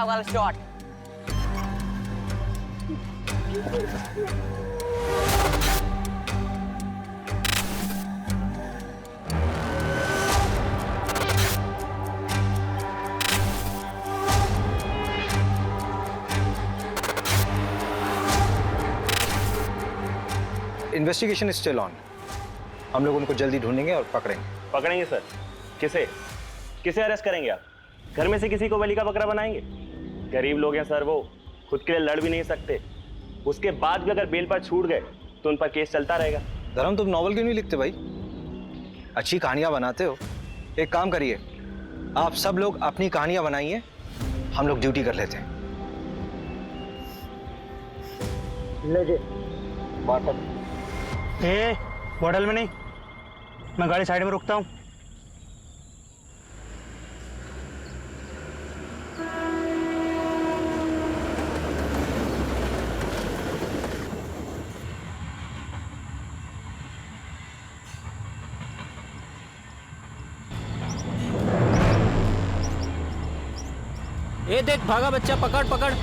Dialogue वाला shot. Investigation is still on. हम लोग उनको जल्दी ढूंढेंगे और पकड़ेंगे। पकड़ेंगे सर? किसे किसे अरेस्ट करेंगे आप? घर में से किसी को बलि का बकरा बनाएंगे? गरीब लोग हैं सर, वो खुद के लिए लड़ भी नहीं सकते। उसके बाद भी अगर बेल पर छूट गए तो उन पर केस चलता रहेगा। धर्म, तुम नॉवल क्यों नहीं लिखते भाई? अच्छी कहानियां बनाते हो। एक काम करिए, आप सब लोग अपनी कहानियां बनाइए, हम लोग ड्यूटी कर लेते हैं। बॉटल में नहीं, मैं गाड़ी साइड में रुकता हूँ। ये देख भागा बच्चा, पकड़ पकड़।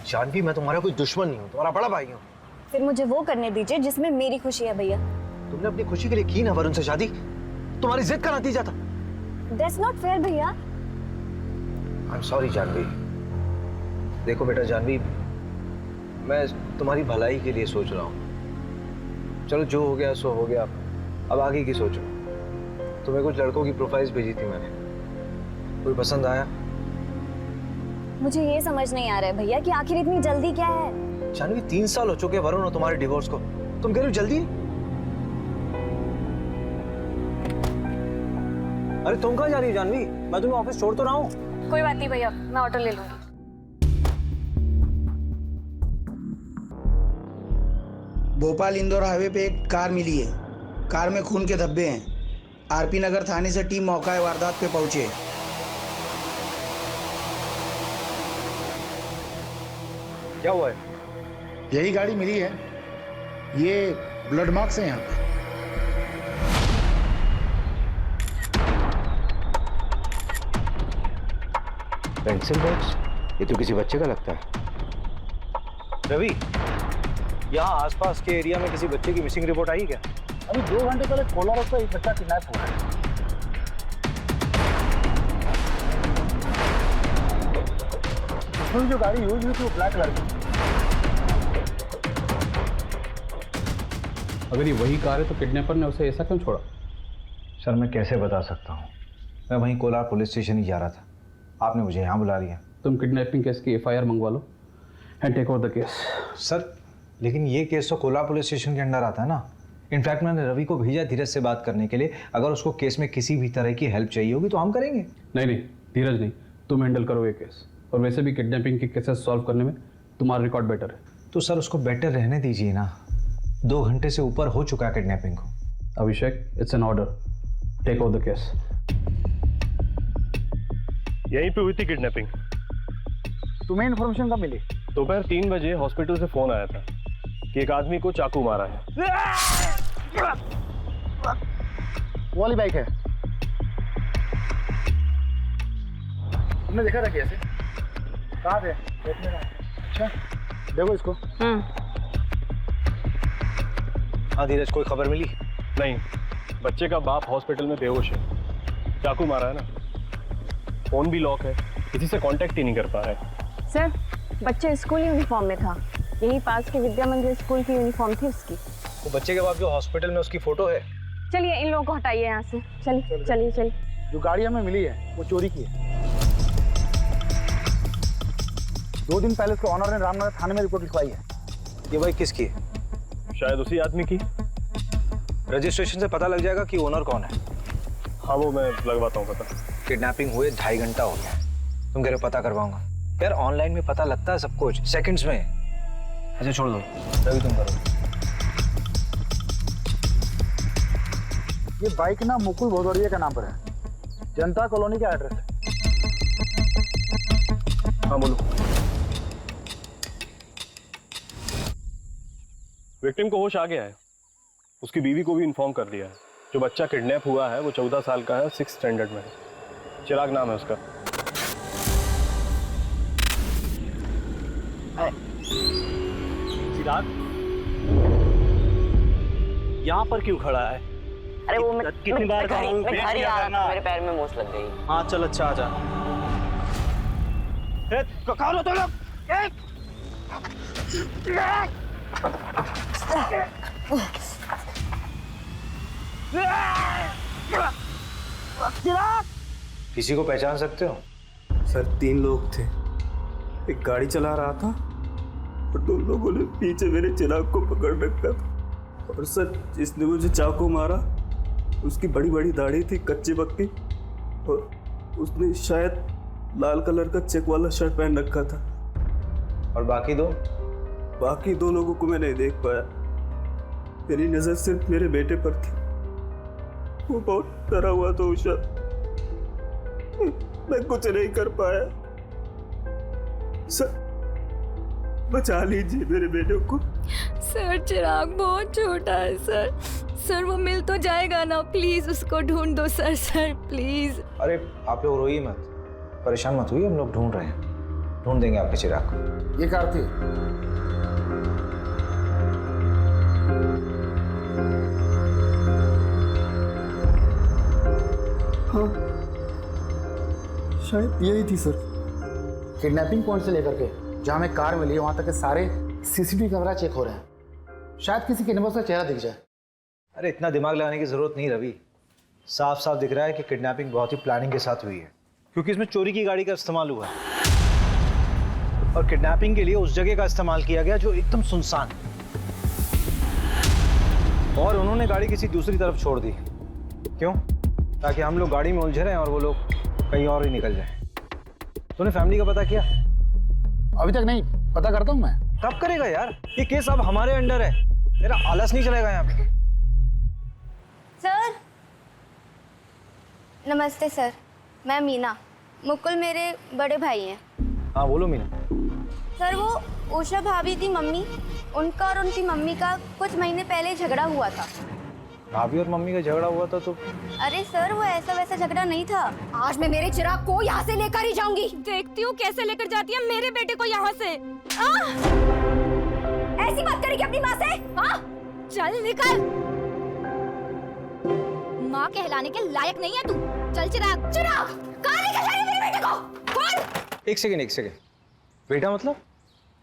जानवी, मैं तुम्हारा कोई दुश्मन नहीं हूँ, तुम्हारा बड़ा भाई हूँ। फिर मुझे वो करने दीजिए जिसमें मेरी खुशी है भैया। तुमने अपनी खुशी के लिए की ना वरुण से शादी, तुम्हारी जिद का नतीजा था। That's not fair भैया। I'm sorry Janvi. देखो बेटा जानवी, मैं तुम्हारी भलाई के लिए सोच रहा हूँ। चलो जो हो गया सो हो गया, अब आगे की सोचो। तुम्हें कुछ लड़कों की प्रोफाइल्स भेजी थी मैंने, कोई पसंद आया? मुझे ये समझ नहीं आ रहा है भैया कि आखिर इतनी जल्दी क्या है। जानवी, 3 साल हो चुके वरुण और तुम्हारे डिवोर्स को, तुम कह रही हो जल्दी? अरे तुम कहाँ जा रही हो जानवी? मैं तुम्हें ऑफिस छोड़ तो रहा हूँ। कोई बात नहीं भैया, मैं ऑटो ले लूंगी। भोपाल इंदौर हाईवे पे एक कार मिली है। कार में खून के धब्बे हैं। आरपी नगर थाने से टीम मौका वारदात पे पहुंचे। क्या हुआ है? यही गाड़ी मिली है, ये ब्लड मार्क्स हैं यहाँ पे। Pencil box? ये तो किसी बच्चे का लगता है। रवि, यहाँ आसपास के एरिया में किसी बच्चे की मिसिंग रिपोर्ट आई क्या? अभी 2 घंटे पहले कोला रोड पर एक बच्चा किडनैप हुआ है। उसमें जो गाड़ी यूज हुई थी वो ब्लैक कलर की। अगर ये वही कार है तो किडनैपर ने उसे ऐसा क्यों छोड़ा? सर मैं कैसे बता सकता हूँ, मैं वहीं कोलार पुलिस स्टेशन ही जा रहा था, आपने मुझे यहाँ बुला लिया। तुम किडनैपिंग केस की FIR मंगवा लो and take over the case. Sir लेकिन ये केस तो कोलार पुलिस स्टेशन के अंडर आता है ना। इनफैक्ट मैंने रवि को भेजा धीरज से बात करने के लिए, अगर उसको केस में किसी भी तरह की हेल्प चाहिए होगी तो हम करेंगे। नहीं धीरज नहीं, तुम हैंडल करो ये केस। और वैसे भी किडनैपिंग के केसेस सॉल्व करने में तुम्हारा रिकॉर्ड बेटर है। तो सर उसको बेटर रहने दीजिए ना, 2 घंटे से ऊपर हो चुका है किडनैपिंग को। Abhishek, it's an order, take over the case. यहीं पे हुई थी किडनैपिंग। तुम्हें इन्फॉर्मेशन कब मिली? दोपहर 3 बजे हॉस्पिटल से फोन आया था कि एक आदमी को चाकू मारा है। वो वाली बाइक है। तुमने देखा था कैसे? कहाँ थे? देखने का। अच्छा देखो इसको। हाँ धीरज, कोई खबर मिली? नहीं, बच्चे का बाप हॉस्पिटल में बेहोश है, चाकू मारा है ना। फोन भी लॉक है, किसी से कांटेक्ट ही नहीं कर पा रहा है। सर, बच्चा स्कूल यूनिफॉर्म में था, यही पास के विद्या मंदिर स्कूल की यूनिफॉर्म थी उसकी। तो बच्चे के बाप जो हॉस्पिटल में उसकी फोटो है। चलिए इन लोगों को हटाइए यहाँ से। चलिए चलिए चलिए। जो गाड़ी हमें मिली है वो चोरी की है। 2 दिन पहले उसके ऑनर ने रामनगर थाने में रिपोर्ट लिखवाई है। ये बाइक किसकी है? शायद उसी आदमी की। रजिस्ट्रेशन से पता लग जाएगा कि ओनर कौन है। हाँ वो मैं लगवाता हूँ पता। किडनैपिंग हुए 2.5 घंटा हो गया, तुम कह रहे हो पता करवाऊंगा। यार ऑनलाइन में पता लगता है सब कुछ सेकंड्स में। अच्छा छोड़ दो, रवि तुम करो। ये बाइक ना मुकुल भदौरिया के नाम पर है, जनता कॉलोनी का एड्रेस है। हाँ बोलो। विक्टिम को होश आ गया है, उसकी बीवी को भी इन्फॉर्म कर दिया है। जो बच्चा किडनैप हुआ है वो 14 साल का है, 6th स्टैंडर्ड में है। चिराग नाम है उसका। चिराग यहाँ पर क्यों खड़ा है? अरे वो मैं कितनी बार कहा हूँ, मैं घर ही आ रहा था, मेरे पैर में मोच लग गई। हाँ चल अच्छा आ जा। कहाँ हो तुम लोग? किसी को पहचान सकते हो? सर 3 लोग थे, एक गाड़ी चला रहा था और 2 लोगों ने पीछे मेरे चिराग को पकड़ रखा था। और सर जिसने मुझे चाकू मारा उसकी बड़ी बड़ी दाढ़ी थी, कच्ची पक्की, और उसने शायद लाल कलर का चेक वाला शर्ट पहन रखा था। और बाकी 2? बाकी 2 लोगों को मैं नहीं देख पाया, मेरी नजर सिर्फ मेरे बेटे पर थी। वो बहुत डरा हुआ था उषा, मैं कुछ नहीं कर पाया। सर बचा लीजिए मेरे बेटे को। सर चिराग बहुत छोटा है सर। सर वो मिल तो जाएगा ना, प्लीज उसको ढूंढ दो सर। Sir please. अरे आप लोग रोइए मत, परेशान मत हुई, हम लोग ढूंढ रहे हैं, ढूंढ देंगे आपके चिराग को। ये कार थी। हाँ शायद यही थी सर। किडनैपिंग पॉइंट से लेकर के जहाँ में कार मिली वहां तक के सारे सीसीटीवी कैमरा चेक हो रहे हैं, शायद किसी किडनैपर का चेहरा दिख जाए। अरे इतना दिमाग लगाने की जरूरत नहीं रवि, साफ साफ दिख रहा है कि किडनैपिंग बहुत ही प्लानिंग के साथ हुई है, क्योंकि इसमें चोरी की गाड़ी का इस्तेमाल हुआ है और किडनैपिंग के लिए उस जगह का इस्तेमाल किया गया जो एकदम सुनसान है, और उन्होंने गाड़ी किसी दूसरी तरफ छोड़ दी। क्यों? ताकि हम लोग गाड़ी में उलझे रहें और वो लोग कहीं और ही निकल जाएं। तूने फैमिली का पता किया? अभी तक नहीं, पता करता हूँ मैं। कब करेगा यार, ये केस अब हमारे अंडर है, तेरा आलस नहीं चलेगा यहाँ पे। सर नमस्ते सर, मैं मीना, मुकुल मेरे बड़े भाई हैं। हाँ बोलो मीना। सर वो उषा भाभी की मम्मी, उनका और उनकी मम्मी का कुछ महीने पहले झगड़ा हुआ था। भाभी और मम्मी का झगड़ा हुआ था तो? अरे सर वो ऐसा वैसा झगड़ा नहीं था। आज मैं मेरे चिराग को यहाँ से लेकर ही जाऊंगी। देखती हूँ कैसे लेकर जाती है मेरे बेटे को यहाँ से। ऐसी बात करेगी अपनी माँ से? हाँ चल निकल, माँ कहलाने के लायक नहीं है तू। चल चिराग। चिराग कहाँ लेकर जा रही है मेरे बेटे को? बोल। एक सेकेंड, बेटा मतलब?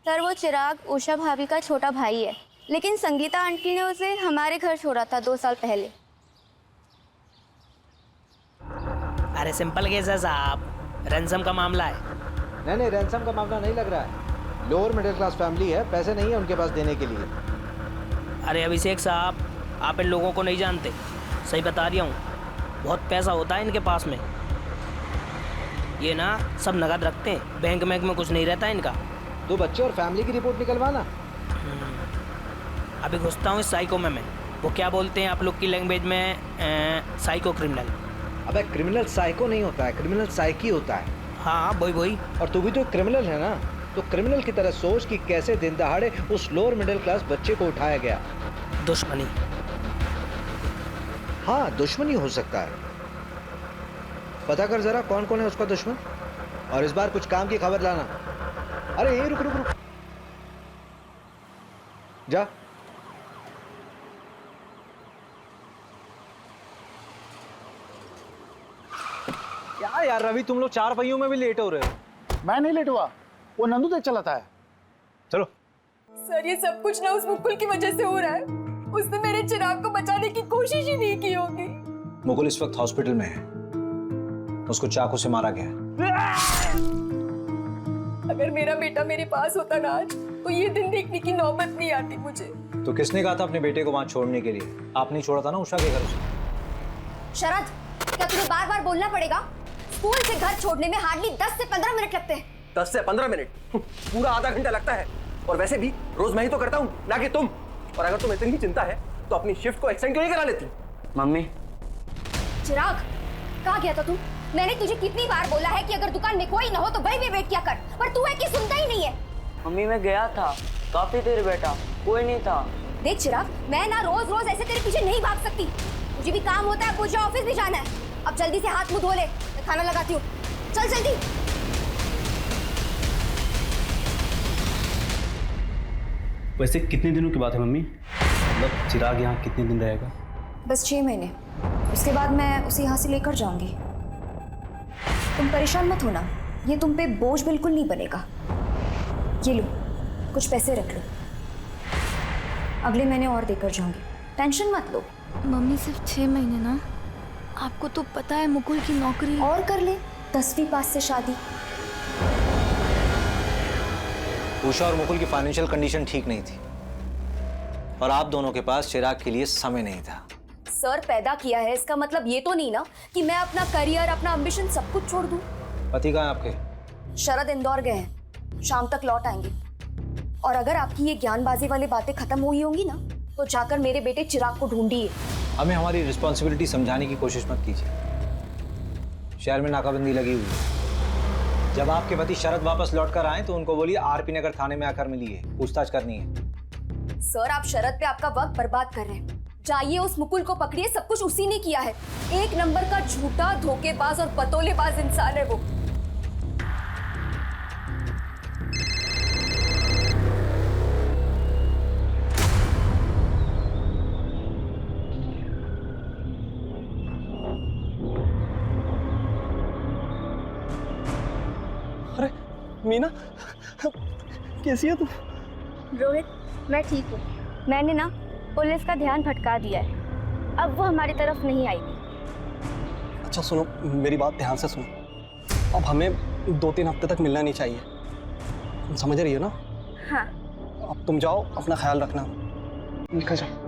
सर वो चिराग उषा भाभी का छोटा भाई है, लेकिन संगीता आंटी ने उसे हमारे घर छोड़ा था 2 साल पहले। अरे सिंपल केस है साहब, रैंसम का मामला है। नहीं रैंसम का मामला नहीं लग रहा है, लोअर मिडिल क्लास फैमिली है, पैसे नहीं है उनके पास देने के लिए। अरे अभिषेक साहब, आप इन लोगों को नहीं जानते, सही बता रहा हूँ, बहुत पैसा होता है इनके पास में। ये ना सब नगद रखते हैं, बैंक में कुछ नहीं रहता है इनका। 2 बच्चे और फैमिली की रिपोर्ट निकलवाना। अभी घुसता हूँ इस साइको में मैं। वो क्या बोलते हैं आप लोग की लैंग्वेज में? Psycho criminal. अबे क्रिमिनल साइको नहीं होता है, क्रिमिनल साइकी होता है। हाँ वही। और तू भी तो क्रिमिनल है ना, तो क्रिमिनल की तरह सोच कि कैसे दिन दहाड़े उस लोअर मिडिल क्लास बच्चे को उठाया गया। दुश्मनी। हाँ दुश्मनी हो सकता है, पता कर जरा कौन कौन है उसका दुश्मन, और इस बार कुछ काम की खबर लाना। अरे ये रुक जा। क्या यार रवि, तुम लोग 4 पहियों में भी लेट हो रहे हो। मैं नहीं लेट हुआ, वो नंदू तेज चलाता है। चलो। सर ये सब कुछ ना उस मुकुल की वजह से हो रहा है। उसने मेरे चिराग को बचाने की कोशिश ही नहीं की होगी। मुकुल इस वक्त हॉस्पिटल में है, उसको चाकू से मारा गया। अगर मेरा बेटा मेरे पास होता ना आज, तो ये दिन देखने की नौबत नहीं आती मुझे। तो किसने कहा था अपने बेटे को वहां छोड़ने के लिए? आप नहीं छोड़ा था ना उषा के घर उसे। शरद, क्या तुम्हें बार बार बोलना पड़ेगा? स्कूल से घर छोड़ने में हार्डली 10 से 15 मिनट लगते हैं। 10 से 15 मिनट, पूरा आधा घंटा लगता है। और वैसे भी रोज मैं ही तो करता हूँ, ना कि तुम। और अगर तुम्हें इतनी चिंता है तो अपनी शिफ्ट को एक्सटेंड क्यों नहीं करा लेती? मम्मी, चिराग, कहाँ गया था तू? मैंने तुझे कितनी बार बोला है कि अगर दुकान में कोई ना हो तो वहीं पे वेट किया कर, पर तू है कि सुनता ही नहीं है। मम्मी मैं गया था, काफी देर बैठा, कोई नहीं था। देख चिराग, मैं ना रोज रोज ऐसे तेरे पीछे नहीं भाग सकती। मुझे भी काम होता है, मुझे ऑफिस भी जाना है। अब जल्दी से हाथ मुंह धो ले, मैं खाना लगाती हूँ। चल जल्दी। वैसे कितने दिनों की बात है मम्मी? मतलब चिराग यहाँ कितने दिन रहेगा? बस 6 महीने, उसके बाद मैं उसे यहाँ से लेकर जाऊंगी। तुम परेशान मत होना, ये तुम पे बोझ बिल्कुल नहीं बनेगा। ये लो, कुछ पैसे रख लो, अगले महीने और देकर जाऊंगी, टेंशन मत लो। मम्मी सिर्फ 6 महीने ना, आपको तो पता है मुकुल की नौकरी। और कर ले 10वीं पास से शादी। उषा और मुकुल की फाइनेंशियल कंडीशन ठीक नहीं थी और आप दोनों के पास चिराग के लिए समय नहीं था। सर पैदा किया है, इसका मतलब ये तो नहीं ना कि मैं अपना करियर, अपना एम्बिशन सब कुछ छोड़ दूं। पति कहाँ है आपके? शरद इंदौर गए हैं, शाम तक लौट आएंगे। और अगर आपकी ये ज्ञानबाजी वाली बातें खत्म हुई होंगी ना, तो जाकर मेरे बेटे चिराग को ढूंढिए। हमें हमारी रिस्पॉन्सिबिलिटी समझाने की कोशिश मत कीजिए। शहर में नाकाबंदी लगी हुई है। जब आपके पति शरद वापस लौटकर आए तो उनको बोलिए आरपी नगर थाने में आकर मिलिए, पूछताछ करनी है। सर आप शरद पे आपका वक्त बर्बाद कर रहे हैं। जाइए उस मुकुल को पकड़िए, सब कुछ उसी ने किया है। 1 नंबर का झूठा, धोखेबाज और पतोलेबाज इंसान है वो। अरे मीना, कैसी है तू? रोहित, मैं ठीक हूँ। मैंने ना पुलिस का ध्यान भटका दिया है, अब वो हमारी तरफ नहीं आएगी। अच्छा सुनो, मेरी बात ध्यान से सुनो। अब हमें 2-3 हफ्ते तक मिलना नहीं चाहिए, तुम समझ रही हो ना? हाँ। अब तुम जाओ, अपना ख्याल रखना, निकल जाओ।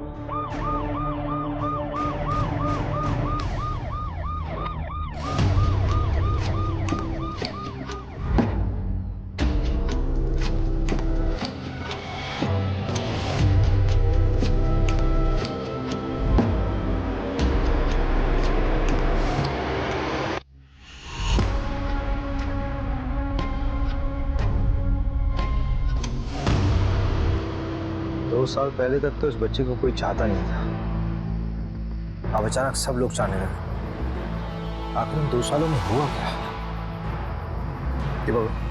दो साल पहले तक तो इस बच्चे को कोई चाहता नहीं था। अब अचानक सब लोग चाहने लगे। आखिर इन 2 सालों में हुआ क्या? ये बाबा,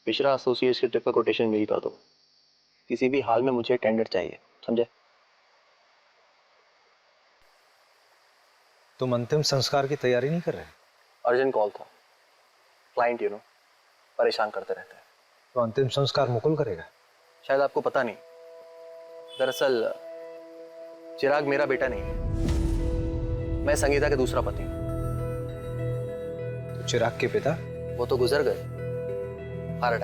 मिश्रा एसोसिएट्स के ट्रिप का कोटेशन मेरी कर दो। किसी भी हाल में मुझे टेंडर चाहिए, समझे? तुम अंतिम संस्कार की तैयारी नहीं कर रहे? अर्जेंट कॉल था, क्लाइंट परेशान करते रहते हैं। तो अंतिम संस्कार मुकुल करेगा? शायद आपको पता नहीं, दरअसल चिराग मेरा बेटा नहीं है, मैं संगीता के दूसरा पति हूँ। तो चिराग के पिता? वो तो गुजर गए, हार्ट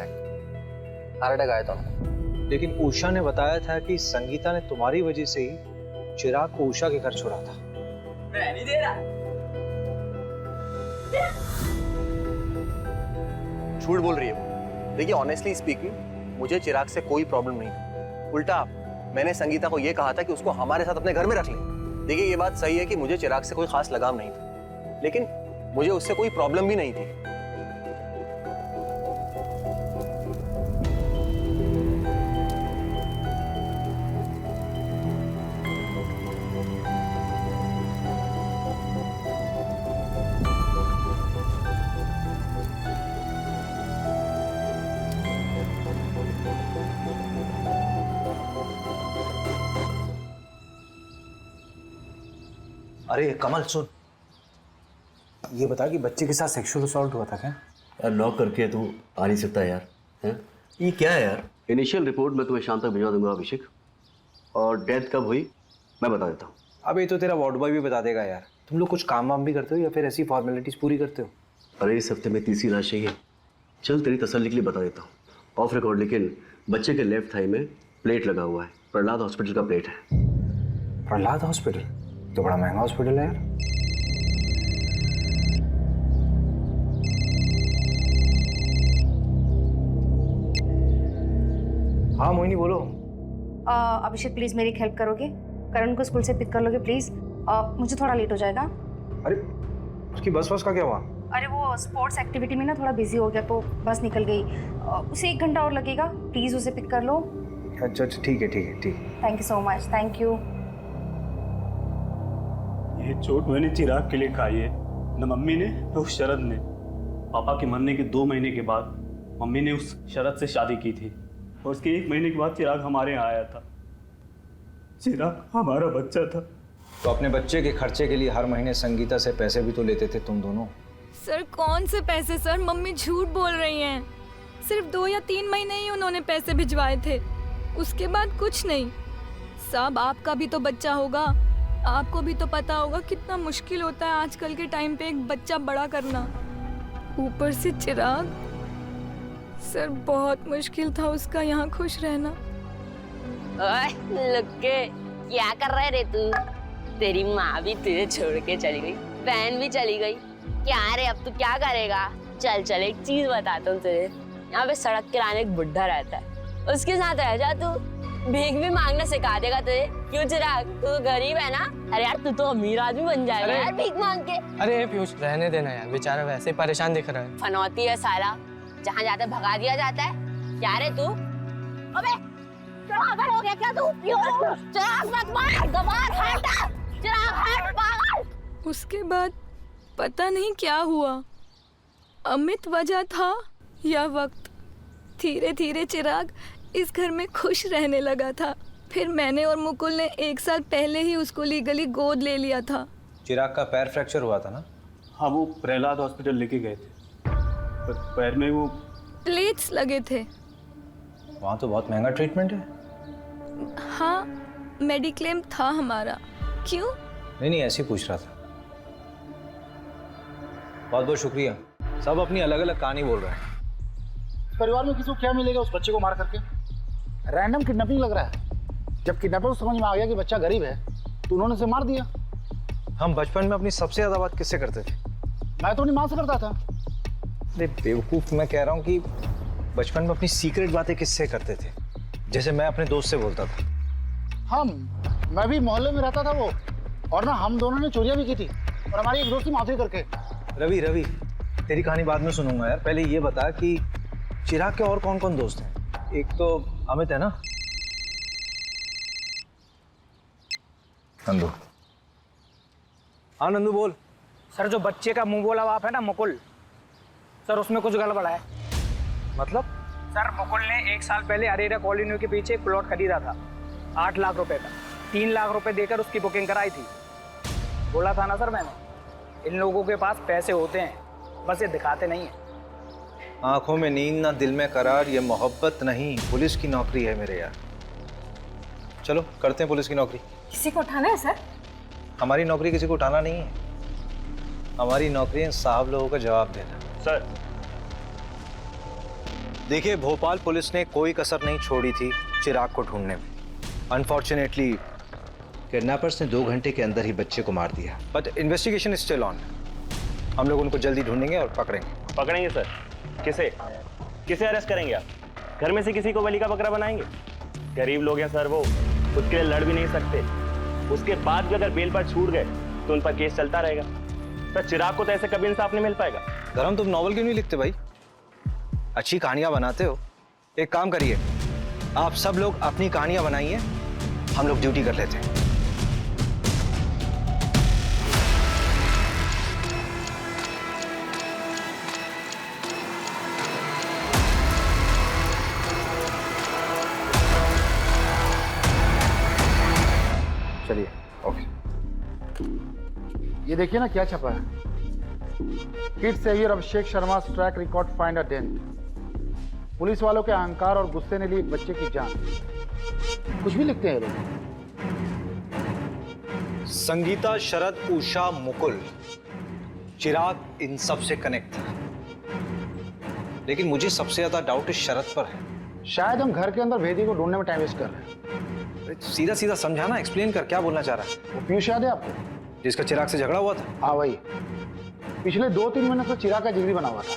अटैक आया था उनको। लेकिन उषा ने बताया था कि संगीता ने तुम्हारी वजह से ही चिराग को उषा के घर छोड़ा था। मैं नहीं दे रहा। झूठ बोल रही है वो। देखिए ऑनेस्टली स्पीकिंग, मुझे चिराग से कोई प्रॉब्लम नहीं। उल्टा मैंने संगीता को यह कहा था कि उसको हमारे साथ अपने घर में रख ले। देखिए ये बात सही है कि मुझे चिराग से कोई खास लगाव नहीं था, लेकिन मुझे उससे कोई प्रॉब्लम भी नहीं थी। अरे कमल सुन, ये बता कि बच्चे के साथ सेक्सुअल असॉल्ट हुआ था क्या? यार लॉक करके तू आ नहीं सकता यार, हैं? ये क्या है यार? इनिशियल रिपोर्ट मैं तुम्हें शाम तक भिजवा दूंगा अभिषेक, और डेथ कब हुई मैं बता देता हूँ। अब ये तो तेरा वार्ड बॉय भी बता देगा यार। तुम लोग कुछ काम वाम भी करते हो या फिर ऐसी फॉर्मेलिटीज पूरी करते हो? अरे इस हफ्ते में तीसरी लाश चाहिए। चल तेरी तसल्ली के लिए बता देता हूँ ऑफ रिकॉर्ड, लेकिन बच्चे के लेफ्ट थाई में प्लेट लगा हुआ है। प्रहलाद हॉस्पिटल का प्लेट है। प्रहलाद हॉस्पिटल तो बड़ा महंगा हॉस्पिटल है यार। हाँ मोहिनी बोलो। अभिषेक प्लीज मेरी हेल्प करोगे? करण को स्कूल से पिक कर लोगे प्लीज? मुझे थोड़ा लेट हो जाएगा। अरे उसकी बस का क्या हुआ? अरे वो स्पोर्ट्स एक्टिविटी में ना थोड़ा बिजी हो गया तो बस निकल गई। उसे 1 घंटा और लगेगा, प्लीज उसे पिक कर लो। अच्छा अच्छा ठीक है ठीक है ठीक है। Thank you so much, thank you. ये चोट मैंने चिराग के लिए खाई है, न मम्मी ने न उस शरद ने। पापा के मरने के 2 महीने के बाद मम्मी ने उस शरद से शादी की थी, और उसके 1 महीने के बाद चिराग हमारे यहाँ आया था। चिराग हमारा बच्चा था। तो अपने बच्चे के खर्चे के लिए हर महीने संगीता से पैसे भी तो लेते थे तुम दोनों। सर कौन से पैसे सर? मम्मी झूठ बोल रही हैं। सिर्फ 2 या 3 महीने ही उन्होंने पैसे भिजवाए थे, उसके बाद कुछ नहीं। साहब आपका भी तो बच्चा होगा, आपको भी तो पता होगा कितना मुश्किल होता है आजकल के टाइम पे एक बच्चा बड़ा करना, ऊपर से चिराग। सर बहुत मुश्किल था उसका यहाँ खुश रहना। ओए लुक्के, क्या कर रहे रे तू? तेरी माँ भी तुझे छोड़ के चली गई, बहन भी चली गई। क्या रे अब तू क्या करेगा? चल चल एक चीज बताता हूँ तुझे। यहाँ पे सड़क किनारे एक बुढ़ा रहता है, उसके साथ रह जा तू, भीख भी मांगना सिखा देगा तुझे। क्यों चिराग, तू तो गरीब है ना? अरे यार तू तो अमीर आदमी बन जाएगा यार भीख मांग के। अरे पीयूष रहने देना यार, बेचारा वैसे ही परेशान दिख रहा है। फनौती है साला, जहाँ जाते भगा दिया जाता है। क्या रे तू? अबे पागल हो गया क्या तू? चिराग मत मार, गवार हट, चिराग हट पागल। उसके बाद पता नहीं क्या हुआ, अमित वजह था या वक्त, धीरे धीरे चिराग इस घर में खुश रहने लगा था। फिर मैंने और मुकुल ने 1 साल पहले ही उसको लीगली गोद ले लिया था। चिराग का पैर फ्रैक्चर हुआ था ना? हाँ वो प्रहलाद हॉस्पिटल लेके गए थे, पर पैर में वो प्लेट्स लगे थे। वहाँ तो बहुत महंगा ट्रीटमेंट है। हाँ मेडिक्लेम था हमारा। क्यों? नहीं ऐसे ही पूछ रहा था। बहुत बहुत शुक्रिया। सब अपनी अलग अलग कहानी बोल रहे हैं। परिवार में किसी को क्या मिलेगा उस बच्चे को मार करके? रैंडम किडनैपिंग लग रहा है। जब किडनैपर को समझ में आ गया कि बच्चा गरीब है तो उन्होंने उसे मार दिया। हम बचपन में अपनी सबसे ज्यादा बात किससे करते थे? मैं तो अपनी माँ से करता था। अरे बेवकूफ, मैं कह रहा हूँ कि बचपन में अपनी सीक्रेट बातें किससे करते थे? जैसे मैं अपने दोस्त से बोलता था। मैं भी मोहल्ले में रहता था वो, और ना हम दोनों ने चोरियां भी की थी, और हमारी एक दोस्त की माफी करके। रवि तेरी कहानी बाद में सुनूंगा यार, पहले ये बता कि चिराग के और कौन कौन दोस्त हैं? एक तो अमित है ना? नंदू। हाँ नंदू बोल। सर जो बच्चे का मुंह बोला बाप है ना मुकुल, सर उसमें कुछ गड़बड़ है। मतलब? सर मुकुल ने 1 साल पहले अरेरा कॉलोनी के पीछे एक प्लॉट खरीदा था 8 लाख रुपए का। 3 लाख रुपए देकर उसकी बुकिंग कराई थी। बोला था ना सर मैंने, इन लोगों के पास पैसे होते हैं, बस ये दिखाते नहीं है। आंखों में नींद ना दिल में करार, ये मोहब्बत नहीं पुलिस की नौकरी है मेरे यार। चलो करते हैं पुलिस की नौकरी। किसी को उठाना है सर? हमारी नौकरी किसी को उठाना नहीं है, हमारी नौकरी है साहब लोगों का जवाब देना। सर देखिए भोपाल पुलिस ने कोई कसर नहीं छोड़ी थी चिराग को ढूंढने में। अनफॉर्चुनेटली किडनैपर्स ने 2 घंटे के अंदर ही बच्चे को मार दिया, but investigation is still on. हम लोग उनको जल्दी ढूंढेंगे और पकड़ेंगे। पकड़ेंगे सर? किसे अरेस्ट करेंगे आप? घर में से किसी को बलि का बकरा बनाएंगे? गरीब लोग हैं सर, वो खुद के लिए लड़ भी नहीं सकते, उसके बाद भी अगर बेल पर छूट गए तो उन पर केस चलता रहेगा। सर चिराग को तो ऐसे कभी इंसाफ नहीं मिल पाएगा। धर्म तुम नॉवल क्यों नहीं लिखते भाई? अच्छी कहानियां बनाते हो। एक काम करिए, आप सब लोग अपनी कहानियां बनाइए, हम लोग ड्यूटी कर लेते हैं। चलिए ओके। देखिए ना क्या छपा है, kid saviour Abhishek Sharma track record find a dent. Police वालों के अहंकार और गुस्से ने ली एक बच्चे की जान। कुछ भी लिखते हैं ये लोग। संगीता, शरद, उषा, मुकुल, चिराग इन सब से कनेक्ट था, लेकिन मुझे सबसे ज्यादा डाउट इस शरद पर है। शायद हम घर के अंदर भेदी को ढूंढने में टाइम वेस्ट कर रहे हैं। सीधा सीधा समझाना, एक्सप्लेन कर, क्या बोलना चाह रहा है? वो पीयूष याद है आपको, जिसका चिराग से झगड़ा हुआ था? हाँ वही। पिछले 2-3 महीने से चिराग का जिगरी बना हुआ था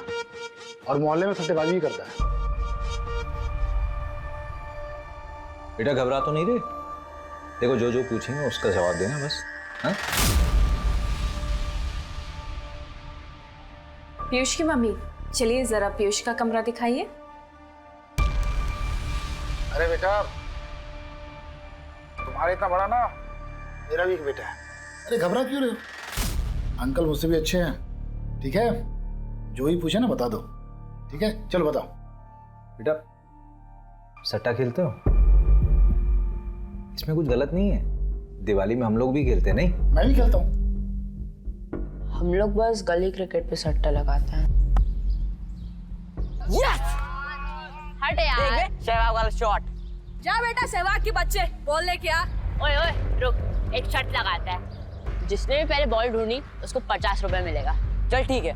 और मोहल्ले में सट्टेबाजी भी करता है। बेटा घबरा तो नहीं रहे? देखो जो जो पूछेंगे उसका जवाब देना बस। हाँ? पीयूष की मम्मी, चलिए जरा पीयूष का कमरा दिखाइए। अरे बेटा, तुम्हारा इतना बड़ा ना, मेरा भी एक बेटा है। अरे घबरा क्यों रहे हो? अंकल मुझसे भी अच्छे हैं, ठीक है? जो ही पूछे ना बता दो, ठीक है? चलो बताओ। बेटा सट्टा खेलते हो? इसमें कुछ गलत नहीं है, दिवाली में हम लोग भी खेलते हैं। नहीं, मैं भी खेलता हूँ। हम लोग बस गली क्रिकेट पे सट्टा लगाते हैं। यस! हट यार, सहवाग वाला शॉट। जा बेटा सहवाग के बच्चे, बॉल लेके आ। ओए ओए रुक, एक शर्त लगाता है, जिसने भी पहले बॉल ढूंढी उसको 50 रुपए मिलेगा। चल ठीक है,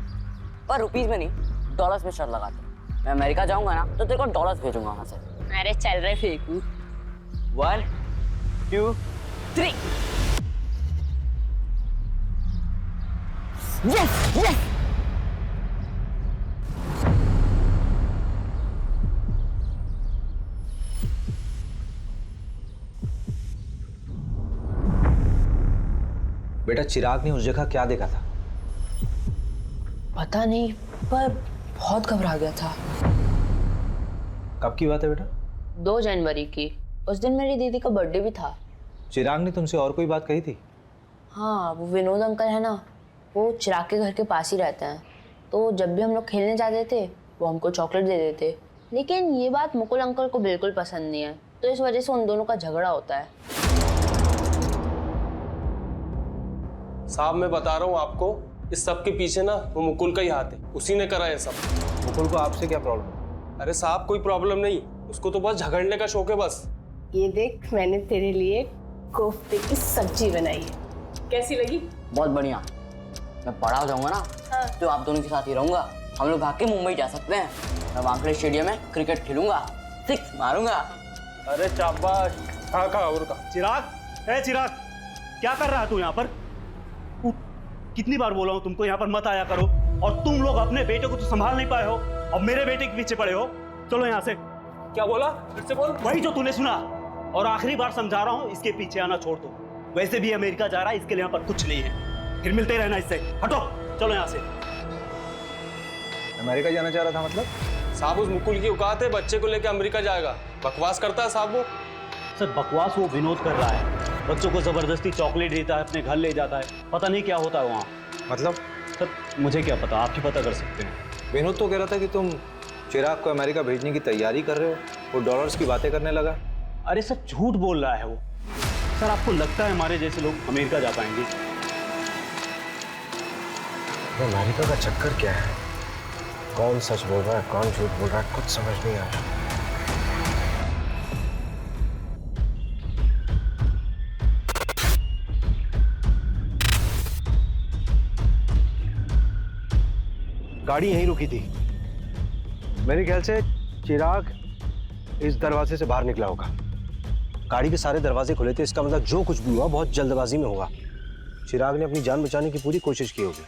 पर रुपीस में नहीं, डॉलर्स में शर्त लगाते हैं। मैं अमेरिका जाऊंगा ना तो तेरे को डॉलर्स भेजूंगा वहां से। अरे चल रहे फेंकू। 1 2 3। Yes yes. बेटा चिराग ने उस जगह क्या देखा था? पता नहीं, पर बहुत घबरा गया था। कब की बात है बेटा? 2 जनवरी की। उस दिन मेरी दीदी का बर्थडे भी था। चिराग ने तुमसे और कोई बात कही थी? हाँ, वो विनोद अंकल है ना, वो चिराग के घर के पास ही रहते हैं। तो जब भी हम लोग खेलने जाते थे वो हमको चॉकलेट दे देते। लेकिन ये बात मुकुल अंकल को बिल्कुल पसंद नहीं है, तो इस वजह से उन दोनों का झगड़ा होता है। साहब मैं बता रहा हूँ आपको, इस सब के पीछे ना वो मुकुल का ही हाथ है, उसी ने करा ये सब। मुकुल को आपसे क्या प्रॉब्लम? अरे साहब कोई प्रॉब्लम नहीं, उसको तो बस झगड़ने का शौक है बस। ये देख, मैंने तेरे लिए कोफ्ते की सब्जी बनाई है, कैसी लगी? बहुत बढ़िया। मैं बड़ा हो जाऊंगा ना तो आप दोनों के साथ ही रहूंगा। हम लोग भाग के मुंबई जा सकते हैं। मैं वानखेड़े स्टेडियम में क्रिकेट खेलूंगा, 6 मारूंगा। अरे शाबाश। चिराग, ए चिराग, क्या कर रहा है तू यहाँ पर? कितनी बार बोला हूँ तुमको यहाँ पर मत आया करो, और तुम लोग अपने बेटे को तो संभाल नहीं पाए हो और मेरे बेटे के पीछे पड़े हो। चलो यहाँ से। क्या बोला? फिर से बोल। वही जो तूने सुना, और आखिरी बार समझा रहा हूँ, इसके पीछे आना छोड़ दो। वैसे भी अमेरिका जा रहा है, इसके लिए यहाँ पर कुछ नहीं है, फिर मिलते रहना इससे। हटो, चलो यहाँ से। अमेरिका जाना चाह रहा था मतलब? साहब उस मुकुल की औकात है, बच्चे को लेकर अमेरिका जाएगा। बकवास करता है साहब वो। सर बकवास वो विनोद कर रहा है, बच्चों को जबरदस्ती चॉकलेट देता है, अपने घर ले जाता है, पता नहीं क्या होता है वहाँ। मतलब? सर मुझे क्या पता, आप ही पता कर सकते हैं। विनोद तो कह रहा था कि तुम चिराग को अमेरिका भेजने की तैयारी कर रहे हो, वो डॉलर्स की बातें करने लगा। अरे सर झूठ बोल रहा है वो। सर आपको लगता है हमारे जैसे लोग अमेरिका जा पाएंगे? अमेरिका का चक्कर क्या है? कौन सच बोल रहा है, कौन झूठ बोल रहा है, कुछ समझ नहीं आ रहा। गाड़ी यहीं रुकी थी, मेरे ख्याल से चिराग इस दरवाजे से बाहर निकला होगा। गाड़ी के सारे दरवाजे खुले थे, इसका मतलब जो कुछ भी हुआ बहुत जल्दबाजी में हुआ। चिराग ने अपनी जान बचाने की पूरी कोशिश की होगी।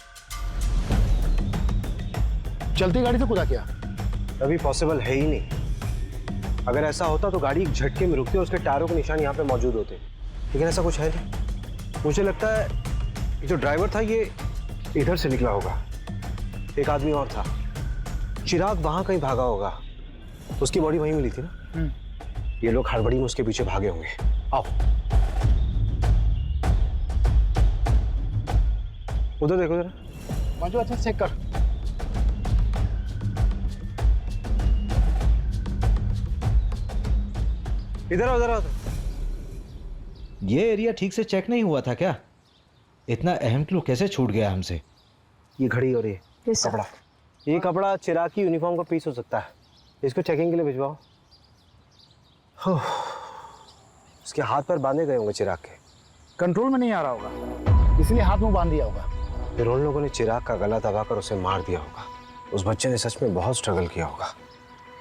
चलती गाड़ी से कूदा क्या? अभी पॉसिबल है ही नहीं। अगर ऐसा होता तो गाड़ी एक झटके में रुकती और उसके टायरों के निशान यहाँ पे मौजूद होते, लेकिन ऐसा कुछ है नहीं। मुझे लगता है जो ड्राइवर था ये इधर से निकला होगा, एक आदमी और था। चिराग वहां कहीं भागा होगा, उसकी बॉडी वहीं मिली थी ना। ये लोग हड़बड़ी में उसके पीछे भागे होंगे। आओ उधर देखो जरा। मंजू अच्छा चेक कर। इधर आओ, इधर आओ। ये एरिया ठीक से चेक नहीं हुआ था क्या? इतना अहम क्लू कैसे छूट गया हमसे? ये घड़ी और ये कपड़ा, ये कपड़ा चिराग की यूनिफॉर्म का पीस हो सकता है। इसको चेकिंग के लिए भिजवाओ। उसके हाथ पर बांधे गए होंगे चिराग के। कंट्रोल में नहीं आ रहा होगा, इसलिए हाथ में बांध दिया होगा। फिर उन लोगों ने चिराग का गला दबाकर उसे मार दिया होगा। उस बच्चे ने सच में बहुत स्ट्रगल किया होगा।